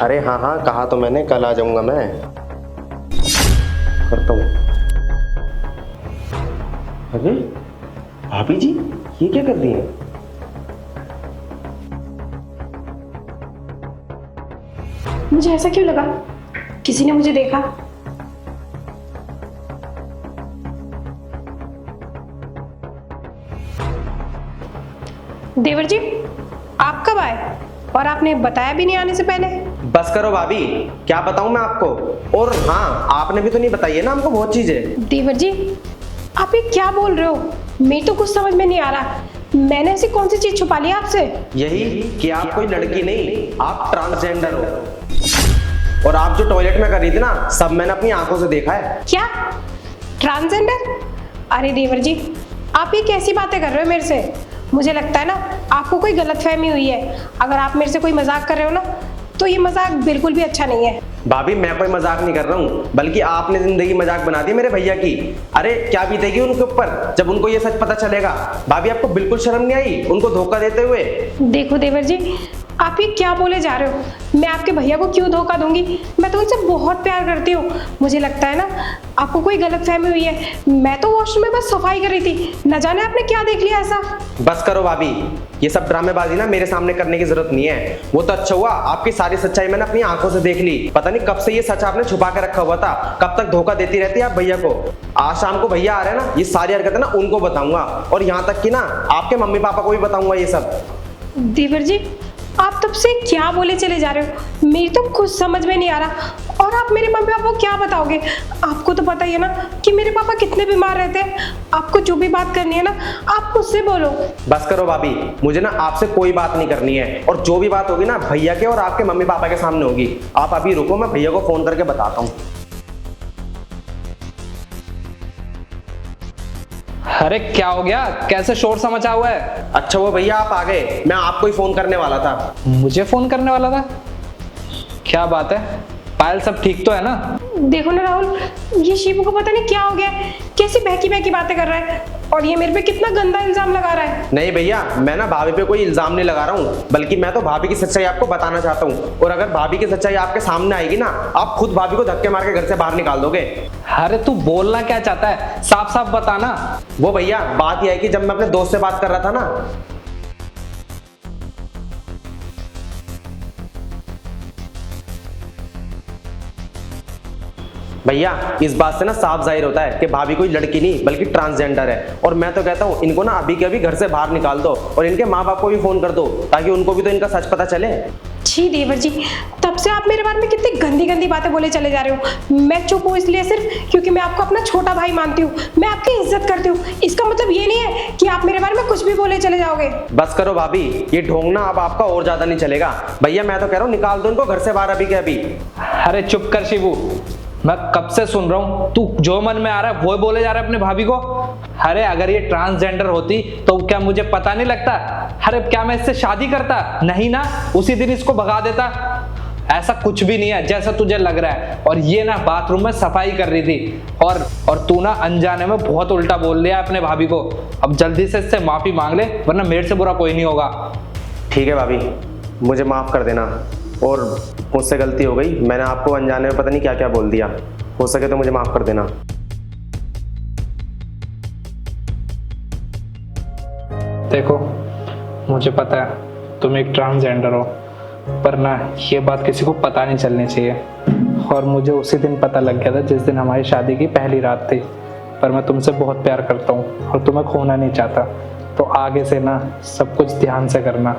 अरे हाँ हाँ, कहा तो मैंने कल आ जाऊंगा मैं। करता हूँ। अरे भाभी जी, ये क्या कर रही हैं? मुझे ऐसा क्यों लगा किसी ने मुझे देखा? देवर जी, आप कब आए और आपने बताया भी नहीं आने से पहले? बस करो भाभी, क्या बताऊं मैं आपको। और हाँ, आपने भी तो नहीं बताई है ना हमको बहुत चीजें। देवर जी, आप ये क्या बोल रहे हो? मेरे तो कुछ समझ में नहीं आ रहा। मैंने ऐसी कौन सी चीज छुपा ली आपसे? यही कि आप कोई लड़की नहीं, आप ट्रांसजेंडर हो। और आप जो टॉयलेट में कर रही थी ना, सब मैंने अपनी आंखों से देखा है। क्या? ट्रांसजेंडर? अरे देवर जी, आप ये कैसी बातें कर रहे हो मेरे से? मुझे लगता है ना आपको कोई गलतफहमी हुई है। अगर आप मेरे से कोई मजाक कर रहे हो ना, तो ये मजाक बिल्कुल भी अच्छा नहीं है। भाभी, मैं कोई मजाक नहीं कर रहा हूँ, बल्कि आपने जिंदगी मजाक बना दी मेरे भैया की। अरे क्या बीतेगी उनके ऊपर जब उनको ये सच पता चलेगा। भाभी, आपको बिल्कुल शर्म नहीं आई उनको धोखा देते हुए? देखो देवर जी, आप ये क्या बोले जा रहे हो? मैं आपके भैया को क्यों धोखा दूंगी? मैं तो उनसे बहुत प्यार करती हूँ। मुझे लगता है ना आपको कोई गलतफहमी हुई है। मैं तो वॉशरूम में बस सफाई कर रही थी, न जाने आपने क्या देख लिया ऐसा। बस करो भाभी, ये सब ड्रामेबाजी ना मेरे सामने करने की जरूरत नहीं है। वो तो अच्छा हुआ आपकी सारी सच्चाई मैंने अपनी आंखों से देख ली। पता नहीं कब से ये सच आपने छुपा के रखा हुआ था, कब तक धोखा देती रहती है आप भैया को। आज शाम को भैया आ रहे हैं ना, ये सारी हरकतें ना उनको बताऊंगा, और यहाँ तक कि ना आपके मम्मी पापा को भी बताऊंगा ये सब। देवर जी, आप तब से क्या बोले चले जा रहे हो? मेरी तो कुछ समझ में नहीं आ रहा। और आप मेरे मम्मी पापा को क्या बताओगे? आपको तो पता ही है ना कि मेरे पापा कितने बीमार रहते हैं। आपको जो भी बात करनी है ना, आप मुझसे बोलो। बस करो भाभी, मुझे ना आपसे कोई बात नहीं करनी है, और जो भी बात होगी ना भैया के और आपके मम्मी पापा के सामने होगी। आप अभी रुको, मैं भैया को फोन करके बताता हूँ। अरे क्या हो गया, कैसे शोर सा मचा हुआ है? अच्छा वो भैया आप आ गए, मैं आपको ही फोन करने वाला था। मुझे फोन करने वाला था? क्या बात है, पायल सब ठीक तो है ना? देखो ना राहुल, ये शिवू को पता नहीं क्या हो गया, कैसी बहकी बहकी बातें कर रहा है, और ये मेरे पे कितना गंदा इल्जाम लगा रहा है। नहीं भैया, मैं ना भाभी पे कोई इल्जाम नहीं लगा रहा हूँ, बल्कि मैं तो भाभी की सच्चाई आपको बताना चाहता हूँ। और अगर भाभी की सच्चाई आपके सामने आएगी ना, आप खुद भाभी को धक्के मार के घर से बाहर निकाल दोगे। अरे तू बोलना क्या चाहता है, साफ साफ बताना। वो भैया, बात यह है कि जब मैं अपने दोस्त से बात कर रहा था ना, भैया इस बात से ना साफ जाहिर होता है कि भाभी कोई लड़की नहीं बल्कि ट्रांसजेंडर है। और मैं तो कहता हूँ इनको ना अभी के अभी घर से बाहर निकाल दो, और इनके माँ बाप को भी फोन कर दो, ताकि उनको भी तो इनका सच पता चले। छी देवर जी, तब से आप मेरे बारे में कितनी गंदी गंदी बातें बोले चले जा रहे हो। मैं चुप हूँ इसलिए सिर्फ क्योंकि मैं आपको अपना छोटा भाई मानती हूँ, मैं आपकी इज्जत करती हूँ। इसका मतलब ये नहीं है कि आप मेरे बारे में कुछ भी बोले चले जाओगे। बस करो भाभी, ये ढोंगना अब आपका और ज्यादा नहीं चलेगा। भैया मैं तो कह रहा हूँ निकाल दो इनको घर से बाहर अभी के अभी। अरे चुप कर शिवू, मैं कब से सुन रहा हूँ, तू जो मन में आ रहा है वो बोले जा रहा है अपने भाभी को। अरे अगर ये ट्रांसजेंडर होती तो क्या मुझे पता नहीं लगता? अरे क्या मैं इससे शादी करता? नहीं ना, उसी दिन इसको भगा देता। ऐसा कुछ भी नहीं है जैसा तुझे लग रहा है। और ये ना बाथरूम में सफाई कर रही थी, और तू ना अनजाने में बहुत उल्टा बोल दिया अपने भाभी को। अब जल्दी से इससे माफी मांग ले, वरना मेरे से बुरा कोई नहीं होगा। ठीक है भाभी, मुझे माफ कर देना, और मुझसे गलती हो गई, मैंने आपको अनजाने में पता नहीं क्या क्या बोल दिया। हो सके तो मुझे माफ कर देना। देखो, मुझे पता है तुम एक ट्रांसजेंडर हो, पर ना ये बात किसी को पता नहीं चलनी चाहिए। और मुझे उसी दिन पता लग गया था जिस दिन हमारी शादी की पहली रात थी। पर मैं तुमसे बहुत प्यार करता हूँ और तुम्हें खोना नहीं चाहता। तो आगे से ना सब कुछ ध्यान से करना।